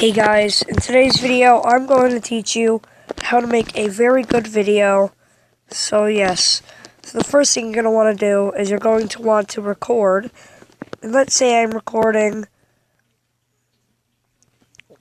Hey guys, in today's video I'm going to teach you how to make a very good video. So yes, so the first thing you're going to want to do is you're going to want to record. And let's say I'm recording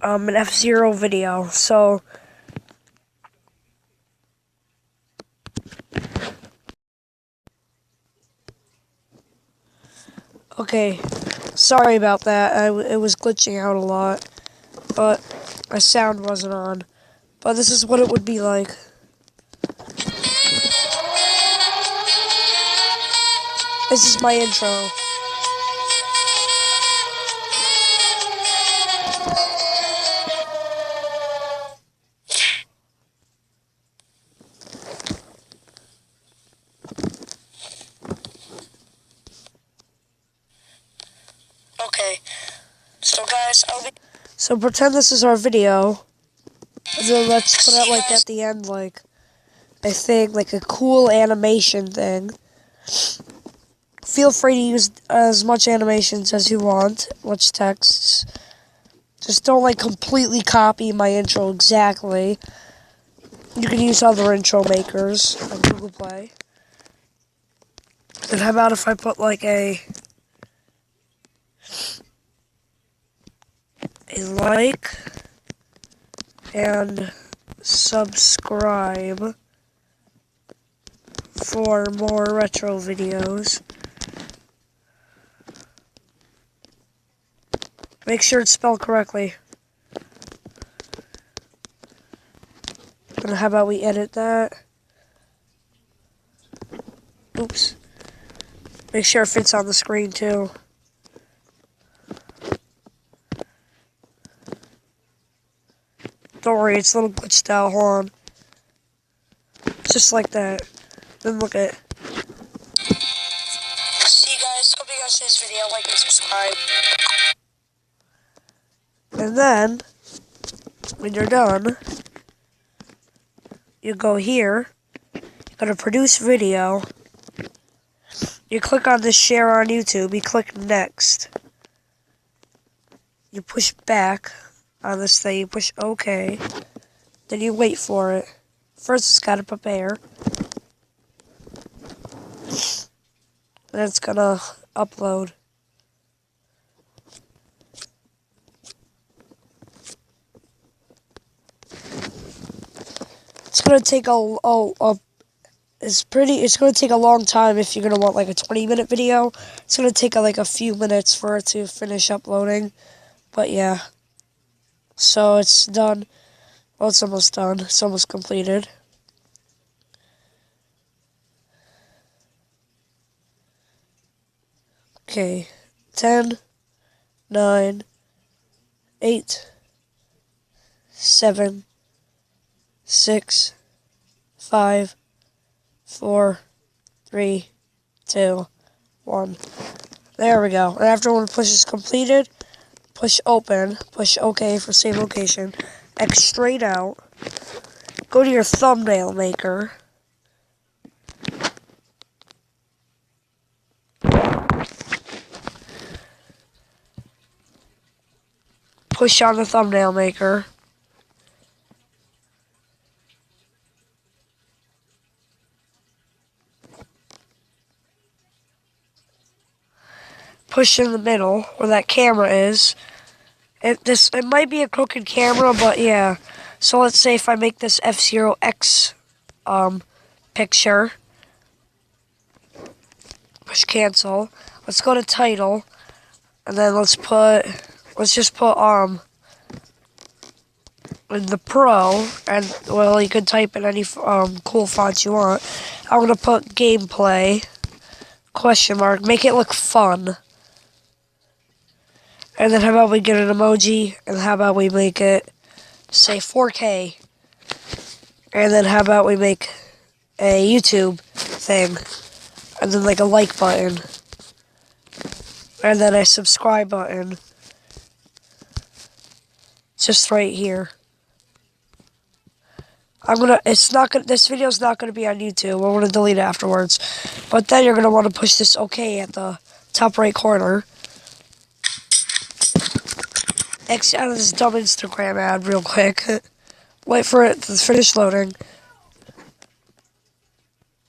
an F-Zero video. So okay, sorry about that. It was glitching out a lot, but my sound wasn't on. But this is what it would be like. This is my intro. Okay, so guys, so pretend this is our video, and then let's put out like at the end like a thing, like a cool animation thing. Feel free to use as much animations as you want, much texts. Just don't like completely copy my intro exactly. You can use other intro makers on Google Play. And how about if I put like a like and subscribe for more retro videos. Make sure it's spelled correctly. And how about we edit that? Oops. Make sure it fits on the screen too. Don't worry, it's a little glitched out. Hold on. Just like that. Then look at it. See you guys. Hope you guys see this video. Like and subscribe. And then, when you're done, you go here. You go to produce video. You click on this share on YouTube. You click next. You push back on this thing. You push OK. Then you wait for it. First, it's got to prepare. And it's gonna upload. It's gonna take it's gonna take a long time if you're gonna want like a 20-minute video. It's gonna take like a few minutes for it to finish uploading. But yeah. So it's done. Well, it's almost done. It's almost completed. Okay. 10, 9, 8, 7, 6, 5, 4, 3, 2, 1. There we go. And after one push is completed, push open, push OK for save location, X straight out, go to your thumbnail maker, push on the thumbnail maker, push in the middle where that camera is. It might be a crooked camera, but yeah. So let's say if I make this F-Zero X picture, push cancel. Let's go to title, and then let's just put in the Pro, and well, you can type in any cool fonts you want. I'm gonna put gameplay question mark. Make it look fun. And then how about we get an emoji, and how about we make it, say, 4K. And then how about we make a YouTube thing, and then like a like button, and then a subscribe button, just right here. This video's not gonna be on YouTube. I'm gonna delete it afterwards. But then you're gonna want to push this OK at the top right corner. exit out of this dumb Instagram ad real quick. Wait for it to finish loading.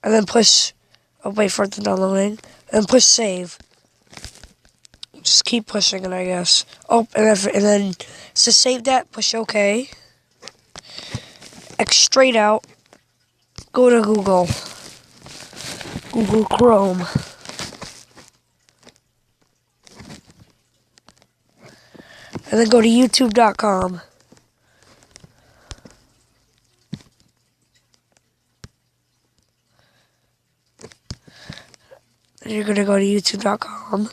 And then push, wait for it to downloading. And push save. Just keep pushing it, I guess. Oh, and then to save that, push OK. X straight out. Go to Google. Google Chrome. And then go to YouTube.com. Then you're going to go to YouTube.com.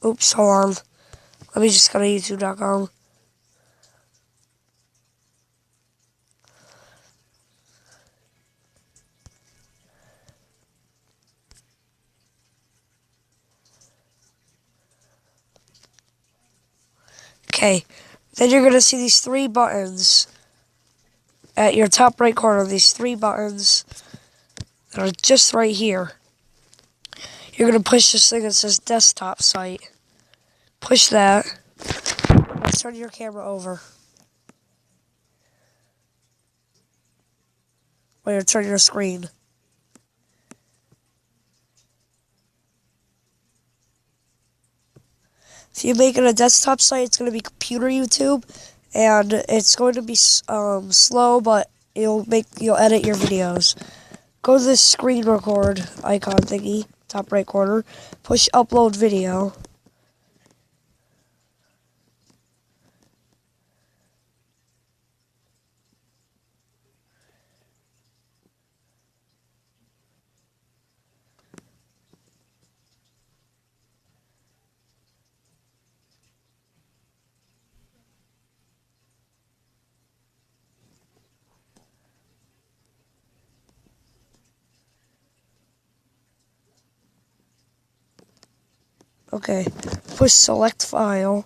Oops, hold on. Let me just go to YouTube.com. Okay, then you're going to see these 3 buttons at your top right corner. These 3 buttons that are just right here. You're going to push this thing that says desktop site. Push that. Let's turn your camera over. Wait, turn your screen. If you make it a desktop site, it's going to be computer YouTube, and it's going to be slow, but you'll edit your videos. Go to this screen record icon thingy, top right corner, push upload video. Okay, push select file.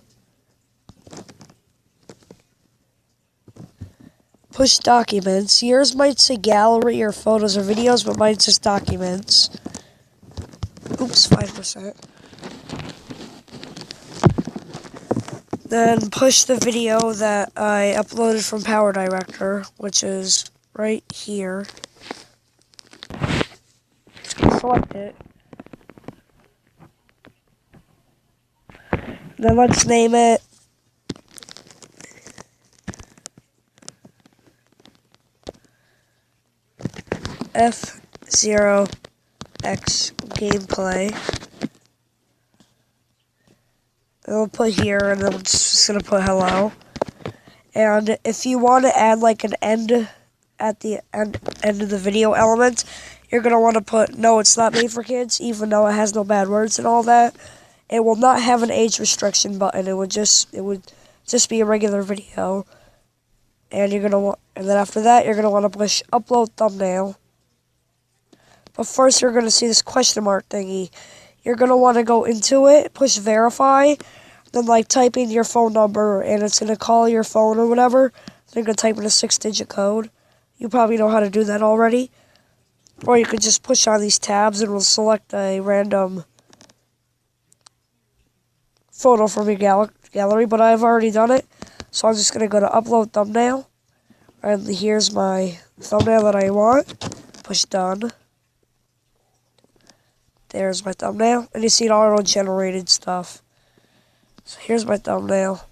Push documents. Yours might say gallery or photos or videos, but mine says documents. Oops, 5%. Then push the video that I uploaded from Power Director, which is right here. Select it. Then let's name it F0X gameplay. And we'll put here, and then we're just gonna put hello. And if you want to add like an end at the end of the video element, you're gonna want to put no, it's not made for kids, even though it has no bad words and all that. It will not have an age restriction button. It would just be a regular video. And you're gonna and then after that, you're gonna want to push upload thumbnail. But first, you're gonna see this question mark thingy. You're gonna want to go into it, push verify, then like type in your phone number, and it's gonna call your phone or whatever. Then you're gonna type in a 6-digit code. You probably know how to do that already. Or you could just push on these tabs, and we'll select a random photo from your gallery, but I've already done it. So I'm just going to go to upload thumbnail. And here's my thumbnail that I want. Push done. There's my thumbnail. And you see it auto-generated stuff. So here's my thumbnail.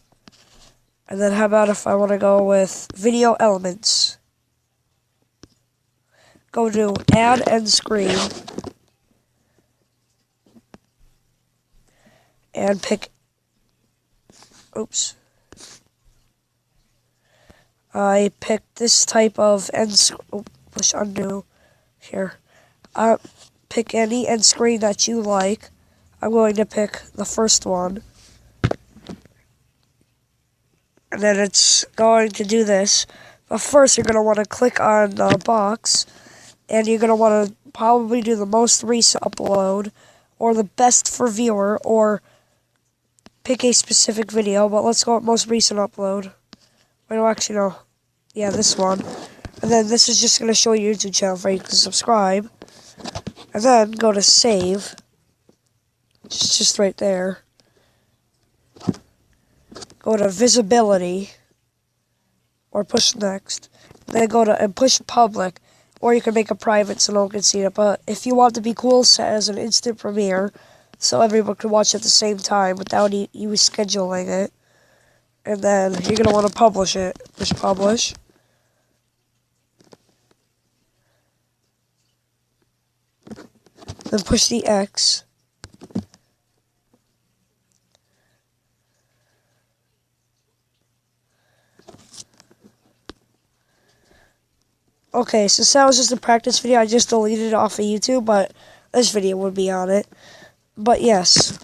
And then how about if I want to go with video elements. Go to add end screen. And pick, oops. I picked this type of push undo here. Pick any end screen that you like. I'm going to pick the first one. And then it's going to do this. But first you're going to want to click on the box. And you're going to want to probably do the most recent upload. Or the best for viewer. Or pick a specific video, but let's go with most recent upload. Wait, no, actually, no. Yeah, this one. And then this is just going to show your YouTube channel for you to subscribe. And then go to save. It's just right there. Go to visibility. Or push next. Then go to and push public. Or you can make it private so no one can see it. But if you want to be cool, set as an instant premiere. So everyone can watch at the same time without you scheduling it. And then you're going to want to publish it. Push publish. Then push the X. Okay, since that was just a practice video, I just deleted it off of YouTube, but this video would be on it. But yes.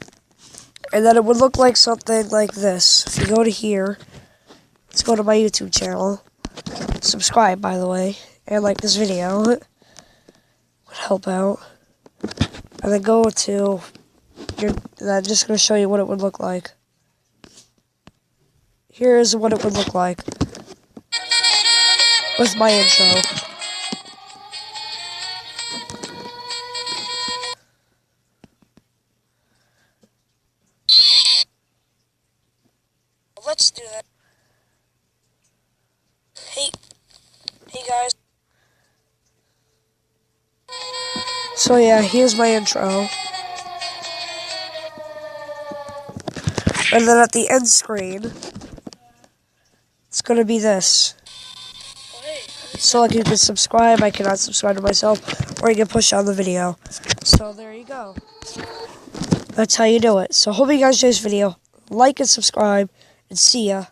And then it would look like something like this. If you go to here, let's go to my YouTube channel. Subscribe, by the way, and like this video. Would help out. And then go to and I'm just going to show you what it would look like. Here's what it would look like with my intro. Let's do that. Hey guys. So yeah, here's my intro. And then at the end screen, it's going to be this. So like you can subscribe, I cannot subscribe to myself, or you can push on the video. So there you go. That's how you do it. So hope you guys enjoyed this video. Like and subscribe, and see ya.